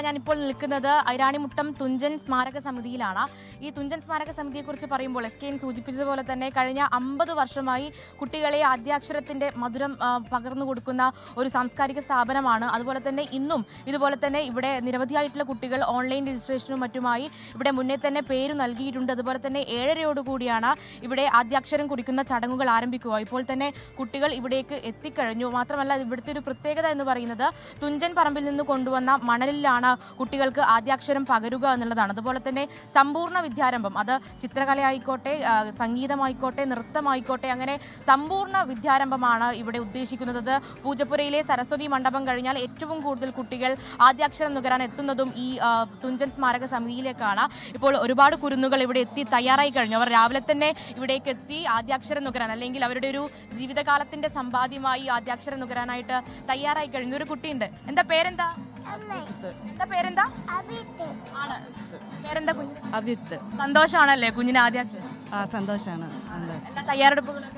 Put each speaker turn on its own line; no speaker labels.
ഞാനിപ്പോൾ നിൽക്കുന്നത് ഐരാണിമുട്ടം തുഞ്ചൻ സ്മാരക സമിതിയിലാണ്. ഈ തുഞ്ചൻ സ്മാരക സമിതിയെക്കുറിച്ച് പറയുമ്പോൾ SKN സൂചിപ്പിച്ചതുപോലെ തന്നെ കഴിഞ്ഞ 50 വർഷമായി കുട്ടികളെ ആദ്യാക്ഷരത്തിന്റെ മധുരം പകർന്നു കൊടുക്കുന്ന ഒരു സാംസ്കാരിക സ്ഥാപനമാണ്. അതുപോലെ തന്നെ ഇന്നും ഇതുപോലെ തന്നെ ഇവിടെ നിരവധിയായിട്ടുള്ള കുട്ടികൾ ഓൺലൈൻ രജിസ്ട്രേഷനും മറ്റുമായി ഇവിടെ മുന്നേ തന്നെ പേര് നൽകിയിട്ടുണ്ട്. അതുപോലെ തന്നെ 7:30 ഇവിടെ ആദ്യാക്ഷരം കുറിക്കുന്ന ചടങ്ങുകൾ ആരംഭിക്കുക. ഇപ്പോൾ തന്നെ കുട്ടികൾ ഇവിടേക്ക് എത്തിക്കഴിഞ്ഞു. മാത്രമല്ല ഇവിടുത്തെ ഒരു പ്രത്യേകത എന്ന് പറയുന്നത് തുഞ്ചൻ പറമ്പിൽ നിന്ന് കൊണ്ടുവന്ന മണലിലാണ് കുട്ടികൾക്ക് ആദ്യാക്ഷരം പകരുക എന്നുള്ളതാണ്. അതുപോലെ തന്നെ സമ്പൂർണ്ണ വിദ്യാരംഭം, അത് ചിത്രകലയായിക്കോട്ടെ, സംഗീതമായിക്കോട്ടെ, നൃത്തമായിക്കോട്ടെ, അങ്ങനെ സമ്പൂർണ്ണ വിദ്യാരംഭമാണ് ഇവിടെ ഉദ്ദേശിക്കുന്നത്. പൂജപ്പുരയിലെ സരസ്വതി മണ്ഡപം കഴിഞ്ഞാൽ ഏറ്റവും കൂടുതൽ കുട്ടികൾ ആദ്യാക്ഷരം നുകരാൻ എത്തുന്നതും ഈ തുഞ്ചൻ സ്മാരക സമിതിയിലേക്കാണ്. ഇപ്പോൾ ഒരുപാട് കുരുന്നുകൾ ഇവിടെ എത്തി തയ്യാറായി കഴിഞ്ഞു. അവർ രാവിലെ തന്നെ ഇവിടേക്ക് എത്തി ആദ്യാക്ഷരം നുകരാൻ, അല്ലെങ്കിൽ അവരുടെ ഒരു ജീവിതകാലത്തിന്റെ സമ്പാദ്യമായി ആദ്യാക്ഷരം നുകരാനായിട്ട് തയ്യാറായി കഴിഞ്ഞു. ഒരു കുട്ടിയുണ്ട്. എന്താ പേരെന്താ? പേരെന്താ? പേരെന്താ?
അഭിത്ത്.
സന്തോഷമാണല്ലേ കുഞ്ഞിന് ആദ്യാക്ഷരം?
സന്തോഷമാണ്.
എല്ലാ തയ്യാറെടുപ്പുകളും